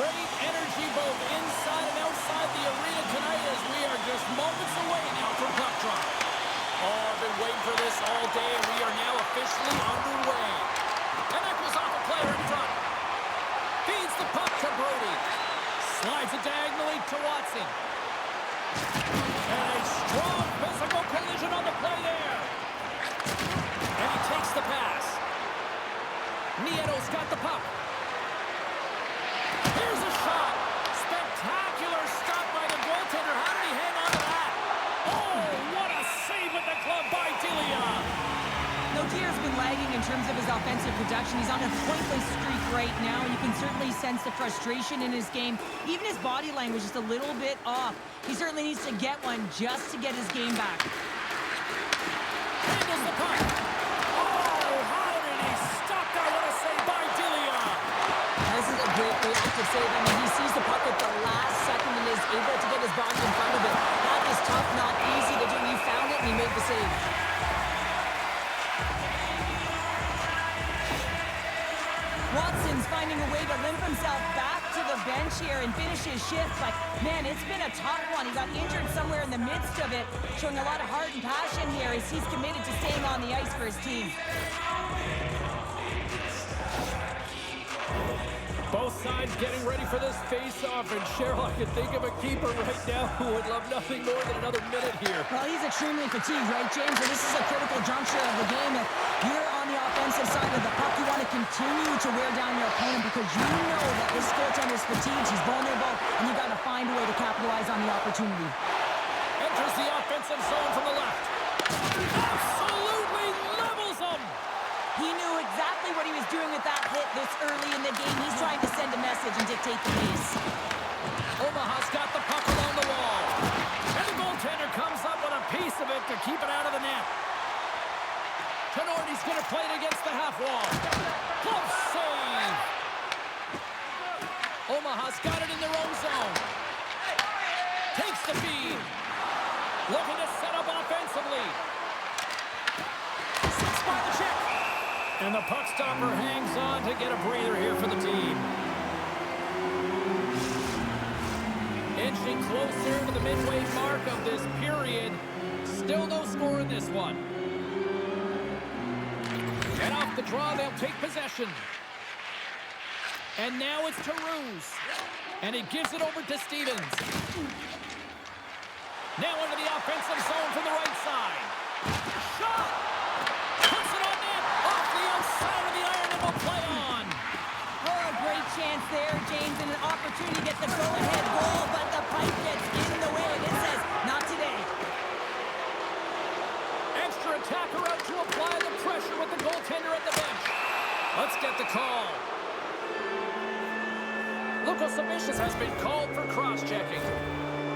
Great energy both inside and outside the arena tonight as we are just moments away now from puck drop. Oh, I've been waiting for this all day, and we are now officially underway. And that goes off a player in front. Feeds the puck to Brody. Slides it diagonally to Watson. And a strong physical collision on the play there. And he takes the pass. Nieto's got the puck. Here's a shot. Spectacular stop by the goaltender. How did he hang on to that? Oh, what a save with the glove by Dillon. Lotier's been lagging in terms of his offensive production. He's on a pointless streak right now. You can certainly sense the frustration in his game. Even his body language is a little bit off. He certainly needs to get one just to get his game back. Handles the puck. Oh, how did he stop that? What a save by Dillon. This is a great reactive save. I mean, he sees the puck at the last second and is able to get his body in front of it. That is tough, not easy to do. He found it and he made the save. Watson's finding a way to limp himself back to the bench here and finish his shift. But, man, it's been a tough one. He got injured somewhere in the midst of it, showing a lot of heart and passion here as he's committed to staying on the ice for his team. Both sides getting ready for this face-off, and Cheryl, I can think of a keeper right now who would love nothing more than another minute here. Well, he's extremely fatigued, right, James? And this is a critical juncture of the game. If you're on the offensive side of the puck, you want to continue to wear down your opponent because you know that this goaltender is fatigued, he's vulnerable, and you got to find a way to capitalize on the opportunity. Enters the offensive zone from the left. Absolutely levels him! He knew exactly what he was doing with that hit this early in the game. He's trying to send a message and dictate the pace. Omaha's got the puck along the wall. And the goaltender comes up with a piece of it to keep it out of the net. Tenorti's going to play it against the half wall. Glove save! Omaha's got it in their own zone. Takes the feed. Looking to set up offensively. Six by the check. And the puck stopper hangs on to get a breather here for the team. Inching closer to the midway mark of this period. Still no score in this one. And off the draw, they'll take possession. And now it's to Ruse. And he gives it over to Stevens. Now into the offensive zone from the right side. Shot! Puts it on net! Off the outside of the iron and will play on. Oh, great chance there, James, and an opportunity to get the go-ahead goal, but the pipe gets in the way, and it says, not today. Extra attacker out to apply the pressure with the goaltender at the bench. Let's get the call. Luca has been called for cross-checking.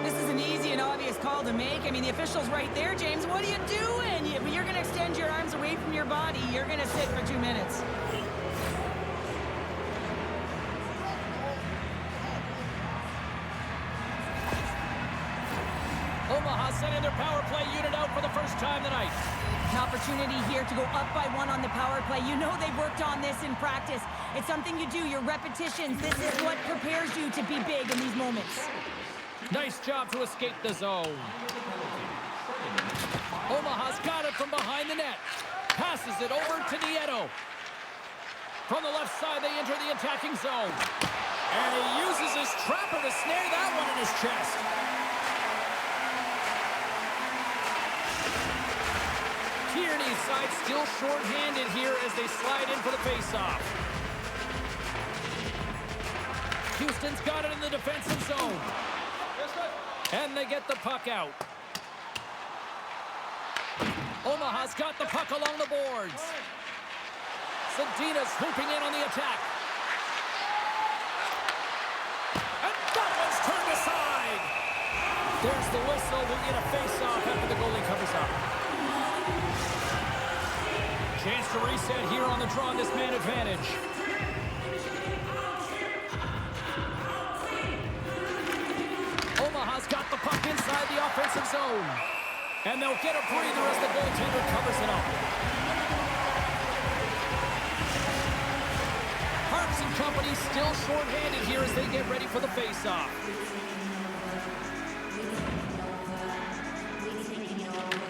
This is an easy and obvious call to make. I mean, the official's right there, James. What are you doing? You're going to extend your arms away from your body. You're going to sit for 2 minutes. Omaha sending their power play unit out for the first time tonight. An opportunity here to go up by 1 on the power play. You know they've worked on this in practice. It's something you do, your repetitions. This is what prepares you to be big in these moments. Nice job to escape the zone. Omaha's got it from behind the net. Passes it over to Nieto. From the left side, they enter the attacking zone. And he uses his trapper to snare that one in his chest. Tierney's side still short-handed here as they slide in for the face-off. Houston's got it in the defensive zone. And they get the puck out. Omaha's got the puck along the boards. Zadina's swooping in on the attack. And that one's turned aside. There's the whistle. We'll get a face-off after the goalie covers up. Chance to reset here on the draw, this man advantage. Omaha's got the puck inside the offensive zone. And they'll get a breather as the goaltender covers it up. Harps and company still short-handed here as they get ready for the face-off.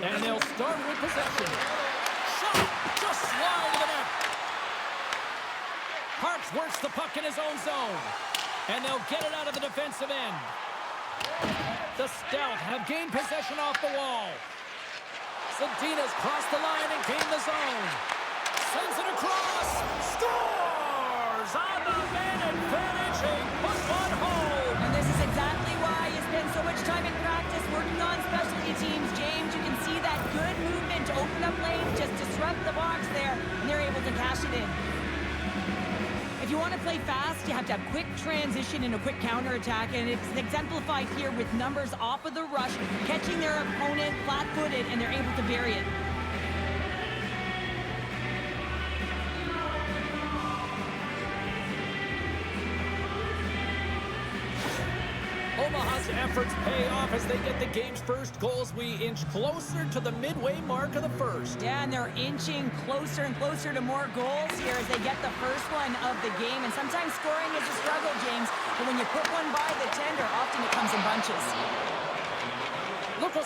And they'll start with possession. Shot! Just slide to the net. Parks works the puck in his own zone. And they'll get it out of the defensive end. The Stealth have gained possession off the wall. Zadina's crossed the line and gained the zone. Sends it across. Scores on the man advantage. A put one home. And this is exactly why you spend so much time in practice working on specialty teams, James. You can see that good movement to open up lanes, just disrupt the box there, and they're able to cash it in. If you want to play fast, you have to have quick transition and a quick counterattack, and it's exemplified here with numbers off of the rush, catching their opponent flat-footed, and they're able to bury it. Omaha's efforts pay off as they get the game's first goals. We inch closer to the midway mark of the first. Yeah, and they're inching closer and closer to more goals here as they get the first one of the game. And sometimes scoring is a struggle, James, but when you put one by the tender, often it comes in bunches. Luca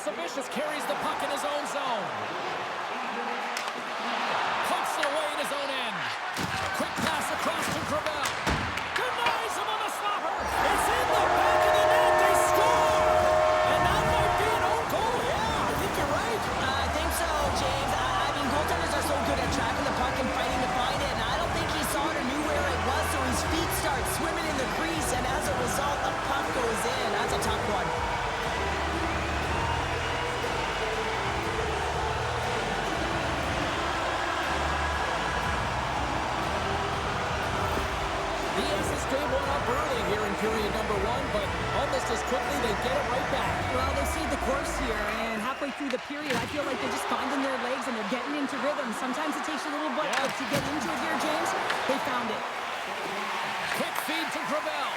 carries the puck in his own zone. Pumps it away in his own end. Quick pass across to Gravel. Denies him on the slapper. It's in the back of the net. They score. And that might be an own goal. Yeah, I think you're right. I think so, James. I mean, goaltenders are so good at tracking the puck and fighting to find it. And I don't think he saw it or knew where it was, so his feet start swimming in the crease. And as a result, the puck goes in. That's a tough one. Game one up early here in period number one, but almost as quickly they get it right back. Well, they see the course here, and halfway through the period, I feel like they're just finding their legs and they're getting into rhythm. Sometimes it takes a little bit to get into it here, James. They found it. Quick feed to Gravel.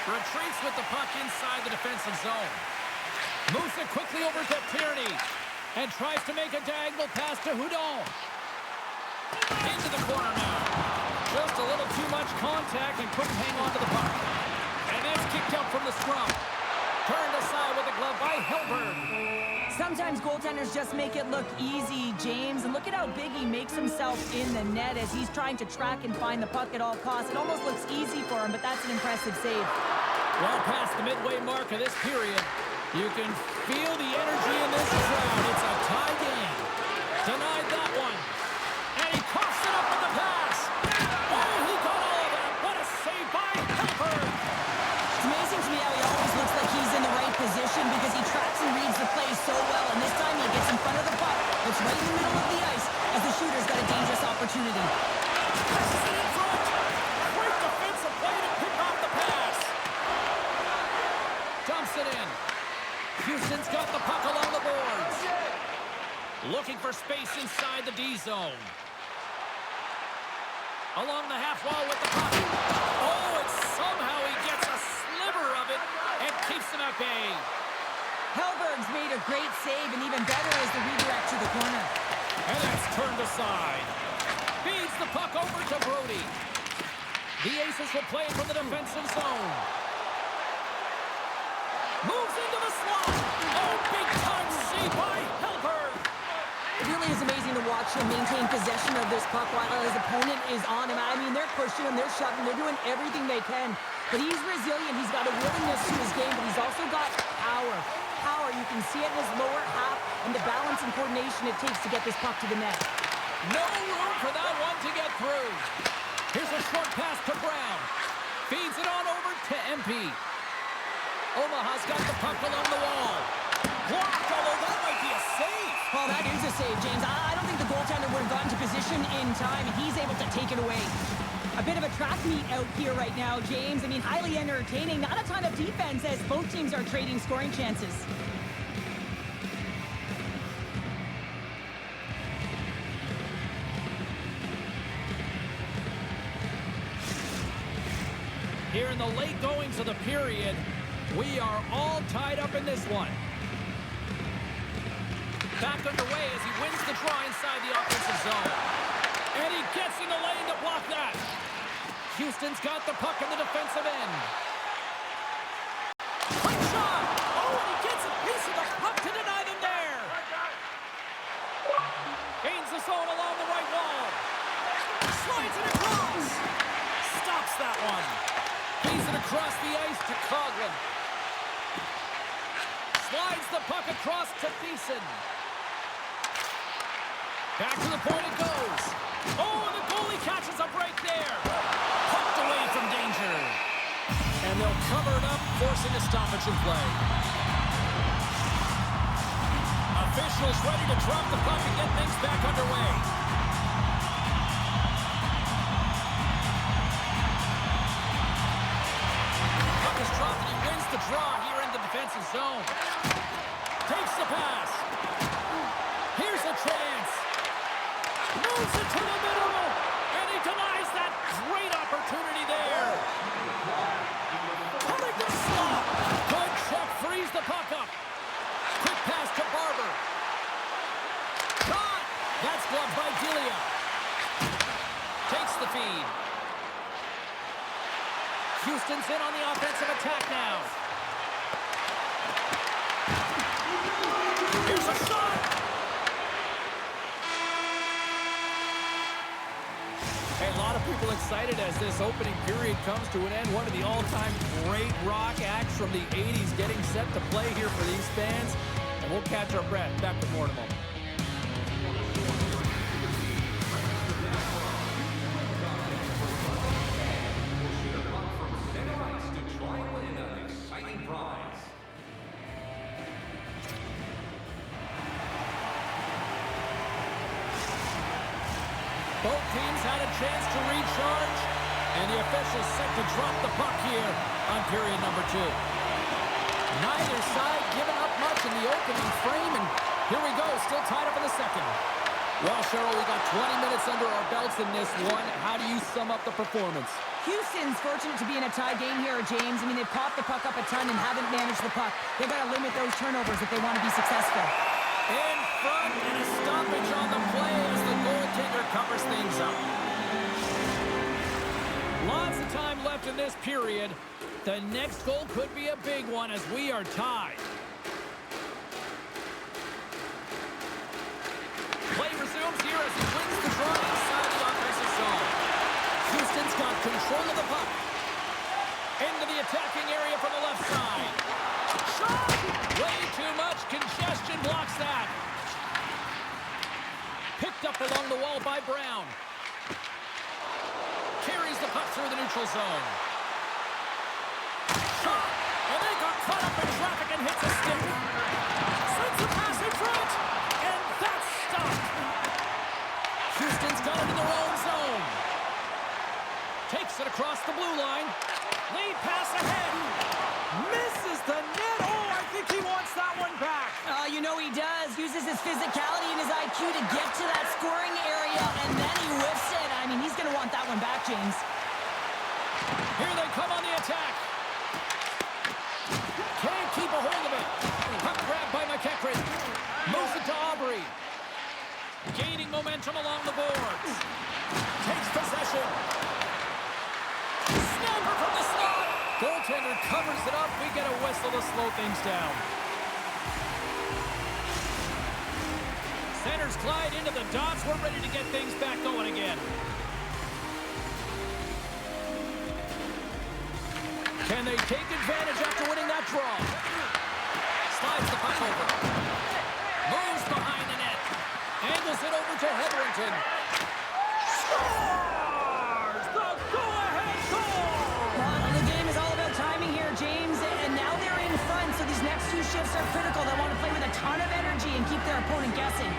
Retreats with the puck inside the defensive zone. Moves it quickly over to Tierney and tries to make a diagonal pass to Houdon. Into the corner now. Just a little too much contact and couldn't hang on to the puck. And it's kicked out from the scrum. Turned aside with a glove by Helberg. Sometimes goaltenders just make it look easy, James. And look at how big he makes himself in the net as he's trying to track and find the puck at all costs. It almost looks easy for him, but that's an impressive save. Well past the midway mark of this period, you can feel the energy in this crowd. It's a tie game. Denied that one. And he coughs it up with the pass. Oh, he got all of that. What a save by Helberg. It's amazing to me how he always looks like he's in the right position because he tracks and reads the play so well. And this time he gets in front of the puck. It's right in the middle of the ice as the shooter's got a dangerous opportunity. Passes it in front. Great defensive play to pick off the pass. Dumps it in. Houston's got the puck along the boards. Looking for space inside the D zone. Along the half wall with the puck. Oh, and somehow he gets a sliver of it and keeps him at bay. Helberg's made a great save, and even better is the redirect to the corner. And that's turned aside. Feeds the puck over to Brody. The Aces will play from the defensive zone. Moves into the slot. Oh, big time save by Helberg. It really is amazing to watch him maintain possession of this puck while his opponent is on him. I mean, they're pushing him, they're shoving, they're doing everything they can. But he's resilient, he's got a willingness to his game, but he's also got power. Power, you can see it in his lower half and the balance and coordination it takes to get this puck to the net. No room for that one to get through. Here's a short pass to Brown. Feeds it on over to Empey. Omaha's got the puck along the wall. Blocked, although that might be a save. Well, that is a save, James. I don't think the goaltender would have gotten to position in time, and he's able to take it away. A bit of a track meet out here right now, James. I mean, highly entertaining. Not a ton of defense as both teams are trading scoring chances. Here in the late goings of the period, we are all tied up in this one. Back underway as he wins the draw inside the offensive zone. And he gets in the lane to block that. Houston's got the puck in the defensive end. Quick shot! Oh, and he gets a piece of the puck to deny them there. Gains the zone along the right wall. Slides it across. Stops that one. Plays it across the ice to Coughlin. Slides the puck across to Tyson. Back to the point it goes. Oh, and the goalie catches a break there. Pucked away from danger. And they'll cover it up, forcing a stoppage in play. Officials ready to drop the puck and get things back underway. Puck is dropped and he wins the draw here in the defensive zone. Takes the pass. Here's a chance. Moves it to the middle. And he denies that great opportunity there. Pulling the slot. Good check. Frees the puck up. Quick pass to Barber. Shot. That's blocked by Dillon. Takes the feed. Houston's in on the offensive attack now. Here's a shot. A lot of people excited as this opening period comes to an end. One of the all-time great rock acts from the 80s getting set to play here for these fans. And we'll catch our breath. Back with more in a moment. Both teams had a chance to recharge, and the officials set to drop the puck here on period number 2. Neither side giving up much in the opening frame, and here we go, still tied up in the second. Well, Cheryl, we got 20 minutes under our belts in this one. How do you sum up the performance? Houston's fortunate to be in a tie game here, James. I mean, they've popped the puck up a ton and haven't managed the puck. They've got to limit those turnovers if they want to be successful. In front and a stoppage on the play as the goaltender covers things up. Lots of time left in this period. The next goal could be a big one as we are tied. Play resumes here as he wins the draw inside the offensive zone. Houston's got control of the puck. Into the attacking area from the left side. Shot! Way too much congestion blocks that. Picked up along the wall by Brown. Carries the puck through the neutral zone. Shot! And they got caught up in traffic and hits a stick. Sends the pass in front. And that's stopped. Houston's got it in their own zone. Takes it across the blue line. Lead pass ahead. Misses the net. Oh, I think he wants that one back. You know he does. Uses his physicality and his IQ to get to that scoring area, and then he whiffs it. I mean, he's going to want that one back, James. Here they come on the attack. Can't keep a hold of it. Puck grabbed by McEachran. Moves it to Aubry. Gaining momentum along the boards. Takes possession. Snapper from the slot. Goaltender covers it up. We get a whistle to slow things down. Centers glide into the dots. We're ready to get things back going again. Can they take advantage after winning that draw? Slides the puck over. Moves behind the net. Angles it over to Heatherington. Scores! The go-ahead goal! Well, the game is all about timing here, James, and now they're in front, so these next two shifts are critical. They want to play with a ton of energy and keep their opponent guessing.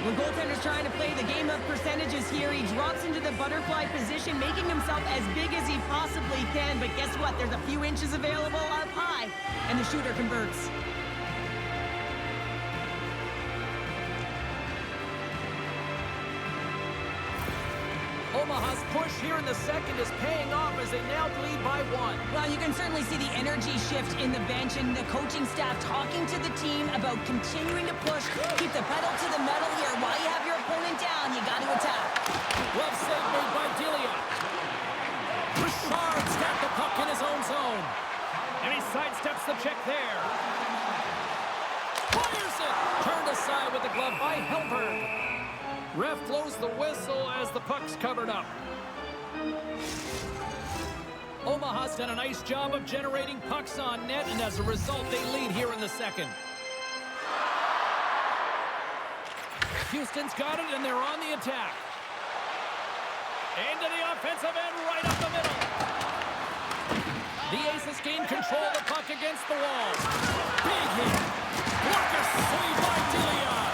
The goaltender's trying to play the game of percentages here. He drops into the butterfly position, making himself as big as he possibly can, but guess what? There's a few inches available up high, and the shooter converts. Omaha's push here in the second is paying off as they now lead by 1. Well, you can certainly see the energy shift in the bench and the coaching staff talking to the team about continuing to push, keep the pedal to the metal here. While you have your opponent down, you got to attack. Glove save made by Dillon. his own zone. And he sidesteps the check there. Fires it! Turned aside with the glove by Helberg. Ref blows the whistle as the puck's covered up. Omaha's done a nice job of generating pucks on net, and as a result, they lead here in the second. Houston's got it, and they're on the attack. Into the offensive end, right up the middle. The Aces gain control of the puck against the wall. Big hit. Blocker save by Dillon.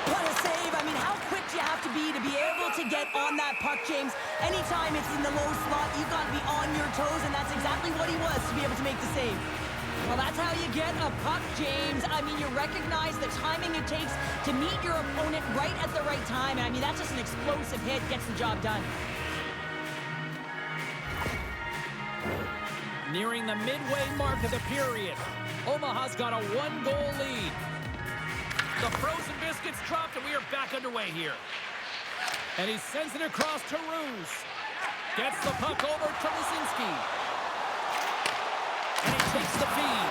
What a save. I mean, how quick do you have to be able to get on that puck, James? Anytime it's in the low slot, you've got to be on your toes, and that's exactly what he was to be able to make the save. Well, that's how you get a puck, James. I mean, you recognize the timing it takes to meet your opponent right at the right time. And I mean, that's just an explosive hit, gets the job done. Nearing the midway mark of the period, Omaha's got a one-goal lead. The frozen biscuits dropped, and we are back underway here. And he sends it across to Ruse. Gets the puck over to Lisinski. And he takes the feed.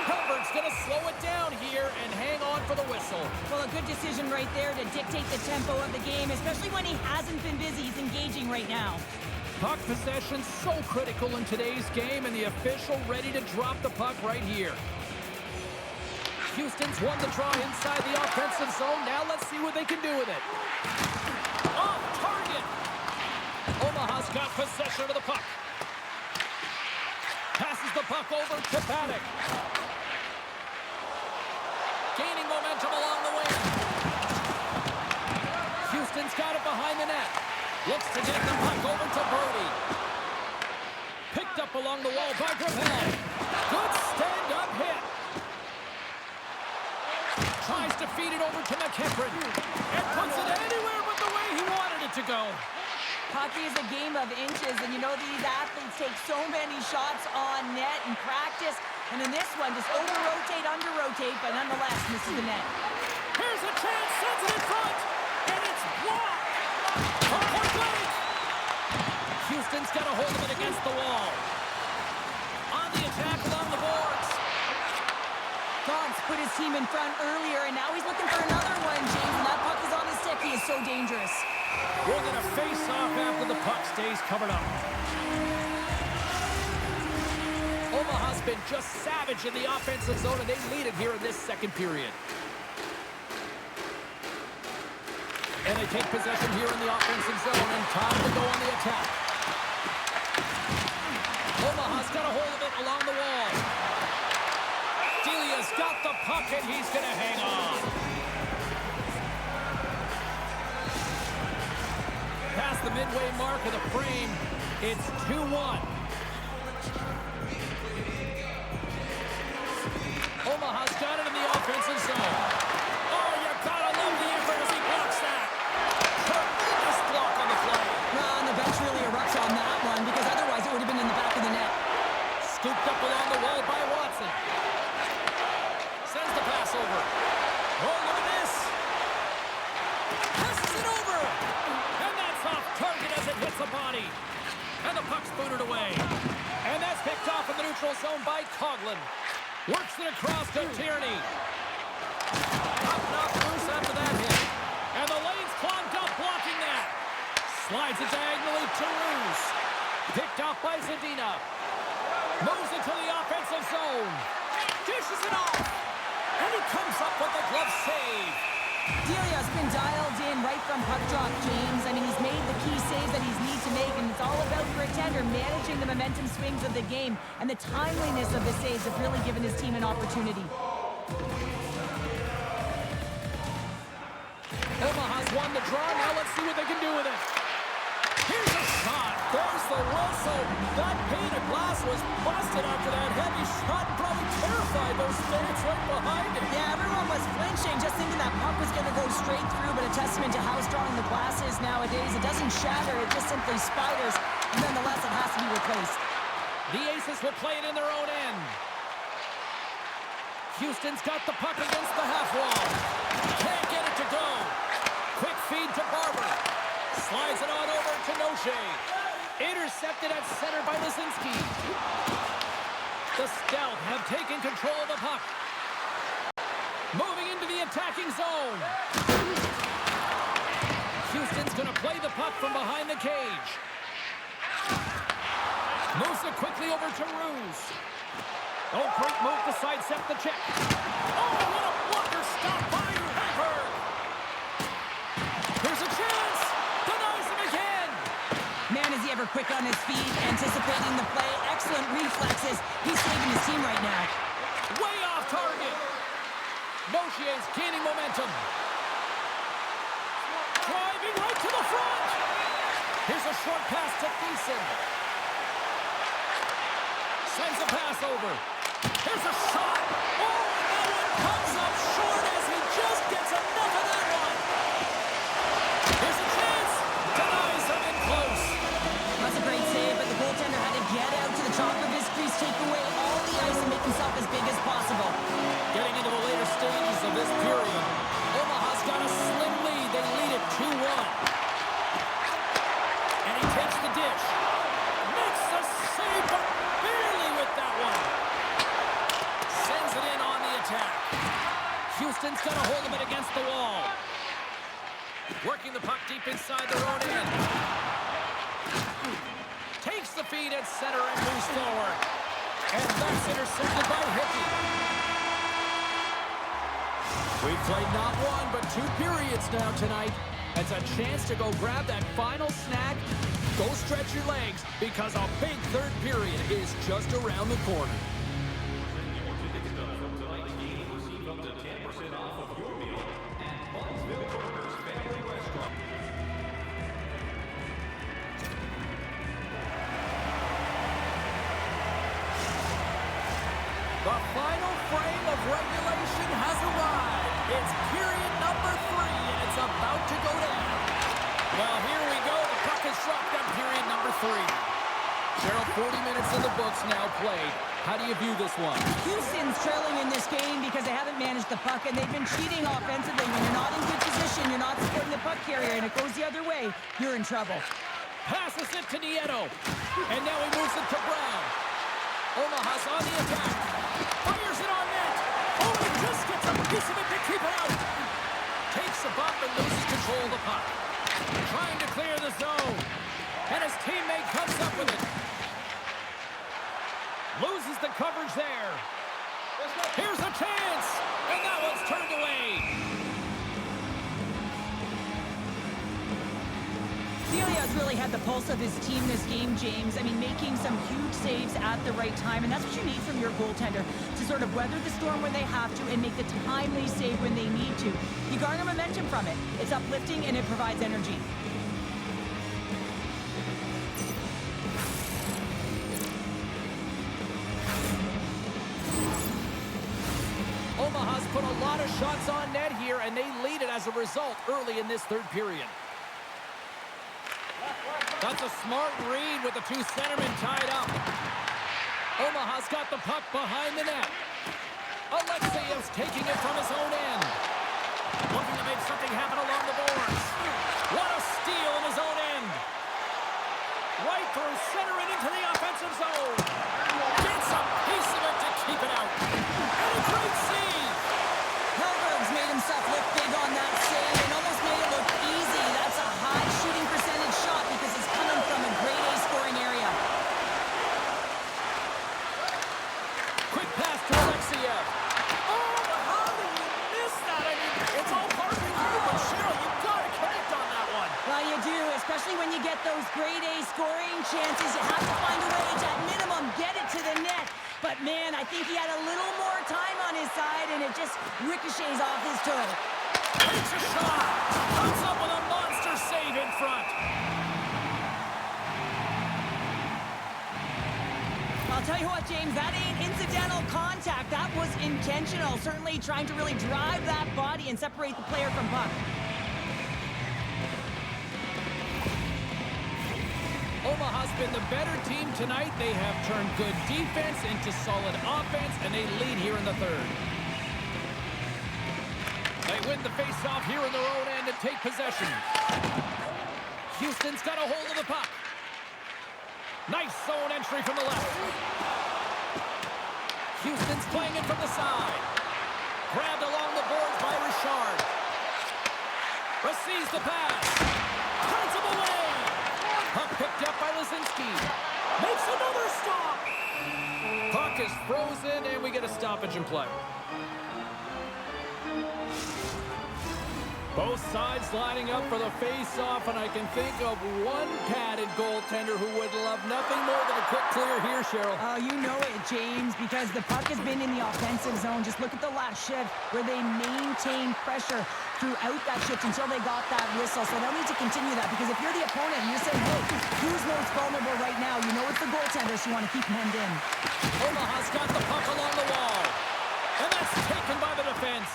Helberg's going to slow it down here and hang on for the whistle. Well, a good decision right there to dictate the tempo of the game, especially when he hasn't been busy. He's engaging right now. Puck possession so critical in today's game, and the official ready to drop the puck right here. Houston's won the draw inside the offensive zone. Now let's see what they can do with it. Off target. Omaha's got possession of the puck. Passes the puck over to Braddock. Gaining momentum along the wing. Houston's got it behind the net. Looks to get the puck over to Brody. Picked up along the wall by Gravel. Good stand-up hit. Tries to feed it over to McEachran. And puts it anywhere but the way he wanted it to go. Hockey is a game of inches, and you know these athletes take so many shots on net in practice. And in this one, just over-rotate, under-rotate, but nonetheless misses the net. Here's a chance, sends it in front, and it's blocked. From point blank. Houston's got a hold of it against the wall. On the attack along the boards. Gaunce put his team in front earlier, and now he's looking for another one, James. And that puck is on his stick. He is so dangerous. We're going to face off after the puck stays covered up. Omaha's been just savage in the offensive zone, and they lead it here in this second period. And they take possession here in the offensive zone, and time to go on the attack. Omaha's got a hold of it along the wall. Delia's got the puck, and he's going to hang on. Past the midway mark of the frame, it's 2-1. Omaha's got it in the offensive zone. Oh, you gotta love the effort as he blocks that. Tremendous block on the play. Well, and the bench really erupts on that one, because otherwise it would have been in the back of the net. Scooped up along the wall by Watson. Sends the pass over. Oh, look at this. Passes it over. And that's off target as it hits a body. And the puck's booted away. And that's picked off in the neutral zone by Coughlin. Works it across to Tierney. Up and off loose after that hit. And the lane's clogged up blocking that. Slides it diagonally to Ruse. Picked off by Zadina. Moves it to the offensive zone. Dishes it off. And he comes up with the glove save. Delia's been dialed in right from puck drop, James. I mean, he's made the key saves that he's need to make, and it's all about for a tender managing the momentum swings of the game, and the timeliness of the saves have really given his team an opportunity. Omaha's won the draw. Now let's see what they can do with it. Here's a shot. There's the whistle. That pane of glass was busted after that heavy shot. Probably terrified those fans right behind it. Yeah, everyone was flinching, just thinking that puck was going to go straight through, but a testament to how strong the glass is nowadays. It doesn't shatter, it just simply spiders, and nonetheless, it has to be replaced. The Aces will play it in their own end. Houston's got the puck against the half wall. Can't get it to go. Quick feed to Barber. Slides it on over to Noche. Intercepted at center by Lisinski. The Stealth have taken control of the puck. Moving into the attacking zone. Houston's going to play the puck from behind the cage. Moves it quickly over to Ruse. Oh, great move to sidestep the check. Oh, what a blocker stop by Harper. Here's a chance. Denies him again. Man, is he ever quick on his feet, anticipating the play. Excellent reflexes. He's saving his team right now. Way off target. Mosier's gaining momentum. Driving right to the front. Here's a short pass to Tyson. Sends a pass over. Here's a shot. Oh, and that one comes up short as he just gets enough of that one. Here's a chance. Denies him in close. That's a great save, but the goaltender had to get out to the top of his crease, take away all the ice, and make himself as big as possible. Getting into the later stages of this period, Omaha's got a slim lead. They lead it 2-1. And he takes the dish. Makes the save, but barely with that one. Sends it in on the attack. Houston's got a hold of it against the wall. Working the puck deep inside their own end. Takes the feed at center and moves forward. And that's intercepted by Hickey. We've played not one, but 2 periods now tonight. It's a chance to go grab that final snack. Go stretch your legs, because a big third period is just around the corner. The final frame of regulation has arrived. It's period number 3, and it's about to go down. Well, here we go. The puck is dropped at period number 3. Gerald, 40 minutes in the books now played. How do you view this one? Houston's trailing in this game because they haven't managed the puck, and they've been cheating offensively. When you're not in good position, you're not supporting the puck carrier, and it goes the other way, you're in trouble. Passes it to Nieto. And now he moves it to Brown. Omaha's on the attack. Fires it on net. Oh, he just gets a piece of it to keep it out. Takes a bump and loses control of the puck. Trying to clear the zone. And his teammate comes up with it. Loses the coverage there. Here's a chance. And that one's turned away. Celia's really had the pulse of his team this game, James. I mean, making some huge saves at the right time, and that's what you need from your goaltender, to sort of weather the storm when they have to and make the timely save when they need to. You garner momentum from it. It's uplifting and it provides energy. Omaha's put a lot of shots on net here, and they lead it as a result early in this third period. That's a smart read with the 2 centermen tied up. Omaha's got the puck behind the net. Alexeyev's taking it from his own end. Looking to make something happen along the boards. What a steal in his own end. Right through center and into the offensive zone. Gets a piece of it to keep it out. And a great save. Hellberg's made himself look big on that save and almost made it look easy. That's a high shooting percentage shot because it's coming from a grade A scoring area. Quick pass to Alexeyev. Oh, how did you miss that? I mean, it's all part of you, but Cheryl, you've got to connect on that one. Well, you do, especially when you get those grade A scoring chances. You have to find a way to, at minimum, get it to the net. But, man, I think he had a little more time on his side, and it just ricochets off his toe. Takes a shot. Comes up with a monster save in front. I'll tell you what, James, that ain't incidental contact. That was intentional, certainly trying to really drive that body and separate the player from puck. Omaha's been the better team tonight. They have turned good defense into solid offense, and they lead here in the third. They win the faceoff here in their own end and take possession. Houston's got a hold of the puck. Nice zone entry from the left. Houston's playing it from the side. Grabbed along the boards by Richard. Receives the pass. Turns him away. Puck picked up by Lazinski. Makes another stop. Puck is frozen, and we get a stoppage in play. Both sides lining up for the face-off, and I can think of one padded goaltender who would love nothing more than a quick clear here, Cheryl. Oh, you know it, James, because the puck has been in the offensive zone. Just look at the last shift where they maintained pressure throughout that shift until they got that whistle. So they'll need to continue that, because if you're the opponent and you're saying, hey, who's most vulnerable right now? You know it's the goaltender, so you want to keep hemmed in. Omaha's got the puck along the wall, and that's taken by the defense.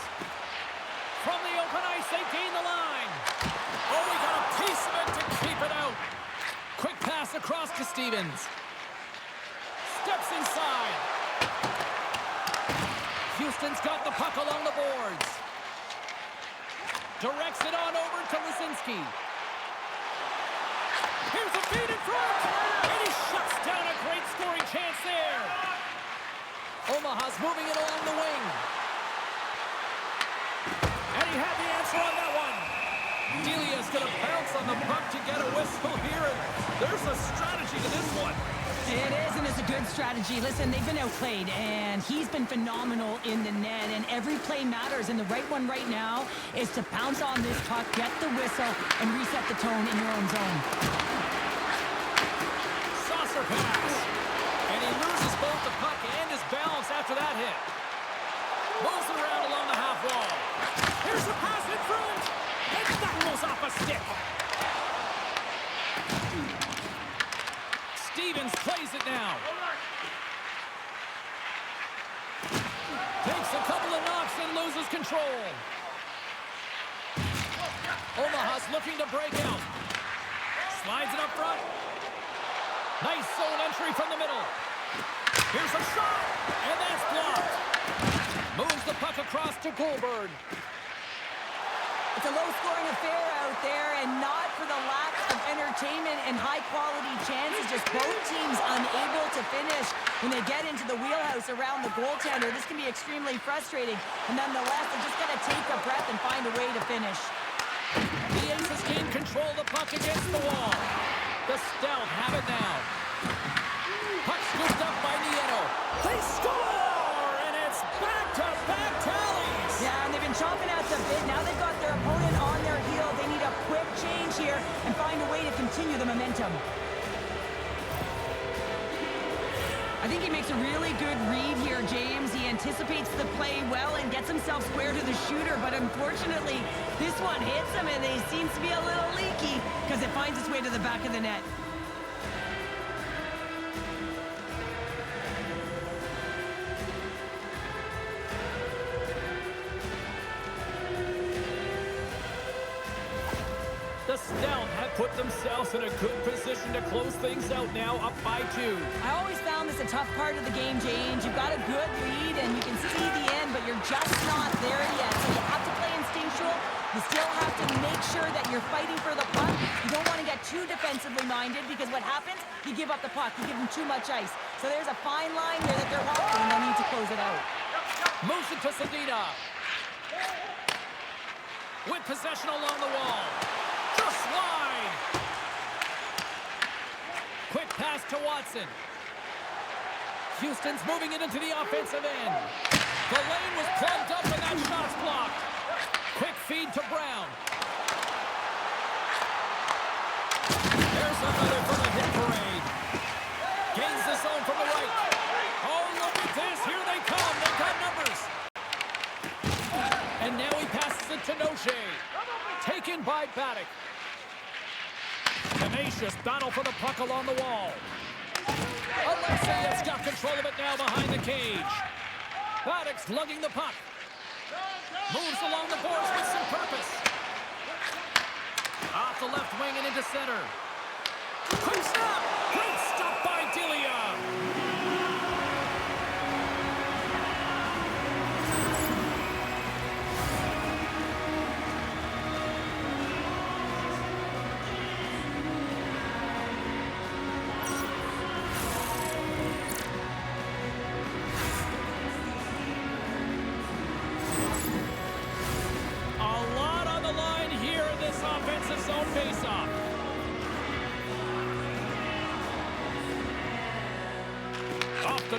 From the open ice, they gain the line. Oh, we got a piece of it to keep it out. Quick pass across to Stevens. Steps inside. Houston's got the puck along the boards. Directs it on over to Lazinski. Here's a feed in front. And he shuts down a great scoring chance there. Omaha's moving it along the wing. And he had the answer on that one. Delia's going to bounce on the puck to get a whistle here. And there's a strategy to this one. It is, and it's a good strategy. Listen, they've been outplayed, and he's been phenomenal in the net, and every play matters. And the right one right now is to pounce on this puck, get the whistle, and reset the tone in your own zone. Saucer pass. And he loses both the puck and his balance after that hit. Moves it around along the half wall. Here's a pass in front. And that goes off a stick. Stevens plays it now. Takes a couple of knocks and loses control. Omaha's looking to break out. Slides it up front. Nice zone entry from the middle. Here's a shot, and that's blocked. Moves the puck across to Goldberg. It's a low-scoring affair out there, and not for the lack of entertainment and high-quality chances. Just both teams unable to finish when they get into the wheelhouse around the goaltender. This can be extremely frustrating, and nonetheless, they just got to take a breath and find a way to finish. The Aces can control the puck against the wall. The Stout have it now. Puck scooped up by Nieto. They score, and it's back-to-back tallies. Yeah, and they've been chomping at the bit. Now they've got their opponent on their heel. They need a quick change here and find a way to continue the momentum. I think he makes a really good read here, James. He anticipates the play well and gets himself square to the shooter, but unfortunately, this one hits him, and he seems to be a little leaky because it finds its way to the back of the net. The Stout have put themselves in a good position to close things out now, up by 2. I always found this a tough part of the game, James. You've got a good lead, and you can see the end, but you're just not there yet. So you have to play instinctual. You still have to make sure that you're fighting for the puck. You don't want to get too defensively minded, because what happens, you give up the puck. You give them too much ice. So there's a fine line here that they're walking, and they need to close it out. Moves it to Zadina. With possession along the wall. Just wide. Quick pass to Watson. Houston's moving it into the offensive end. The lane was plugged up and that shot's blocked. Quick feed to Brown. There's another for the hit parade. Gains the zone from the right. Oh, look at this. Here they come. They've got numbers. And now he passes it to Noche. Taken by Braddock. Tenacious battle for the puck along the wall. Alexeyev's got control of it now behind the cage. Braddock's lugging the puck. Moves along the boards with some purpose. Off the left wing and into center. Quick stop! Great stop by Dillon.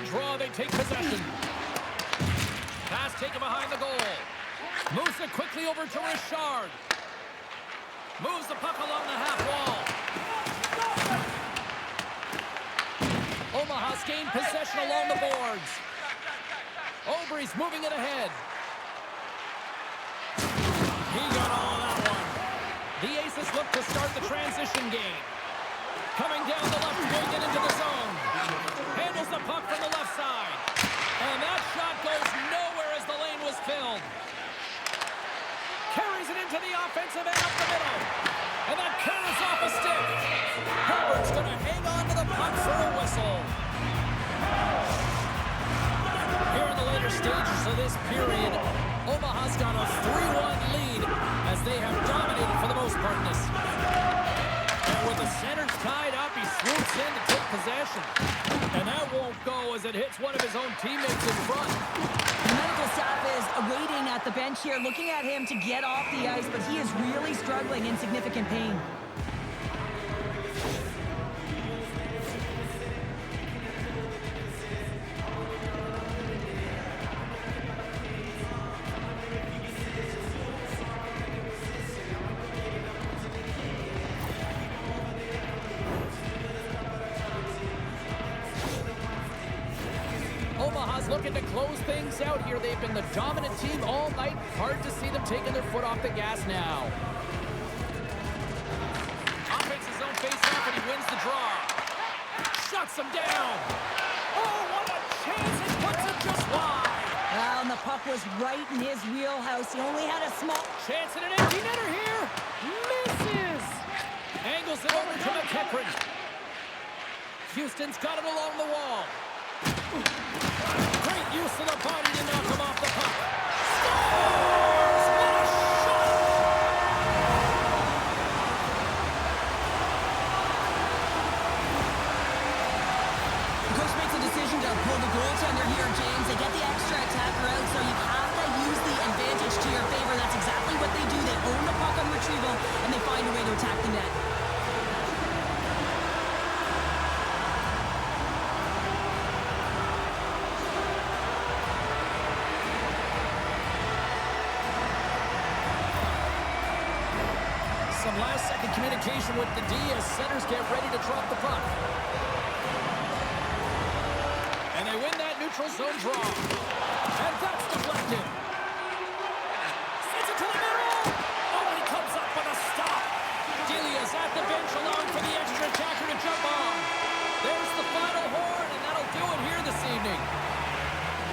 draw, they take possession. Pass taken behind the goal. Moves it quickly over to Richard. Moves the puck along the half wall. Omaha's gained possession along the boards. Aubry's moving it ahead. He got all of that one. The Aces look to start the transition game. Coming down the left wing and into the zone. Handles the puck from the left side. And that shot goes nowhere as the lane was filled. Carries it into the offensive end up the middle. And that curves off a stick. Herbert's going to hang on to the puck for a whistle. Here in the later stages of this period, Omaha's got a 3-1 lead as they have dominated for the most part in this. And with the centers tied up, he swoops in to take possession. And that won't go as it hits one of his own teammates in front. The medical staff is waiting at the bench here, looking at him to get off the ice, but he is really struggling in significant pain. Omaha's looking to close things out here. They've been the dominant team all night. Hard to see them taking their foot off the gas now. Offense his own face-off and he wins the draw. Shuts him down. Oh, what a chance. It puts it just wide. Well, and the puck was right in his wheelhouse. He only had a small chance at an empty netter here. Misses. Angles it over to McEachran. Houston's got it along the wall. Great use of the body to knock him off the puck. Scores! What a shot! The coach makes a decision to pull the goaltender here, James. They get the extra attacker out, so you have to use the advantage to your favor. That's exactly what they do. They own the puck on retrieval, and they find a way to attack the net. Some last-second communication with the D as centers get ready to drop the puck. And they win that neutral zone draw. And that's deflected. Sends it to the middle. Oh, and he comes up with a stop. Delia's at the bench allowing for the extra attacker to jump on. There's the final horn, and that'll do it here this evening.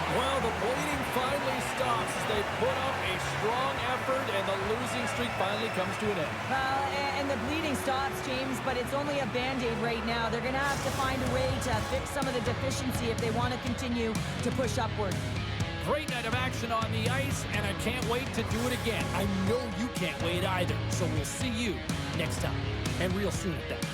Well, the bleeding finally stops as they put up a strong effort, and the losing streak finally comes to an end. Well, and the bleeding stops, James, but it's only a Band-Aid right now. They're going to have to find a way to fix some of the deficiency if they want to continue to push upward. Great night of action on the ice, and I can't wait to do it again. I know you can't wait either, so we'll see you next time, and real soon at that.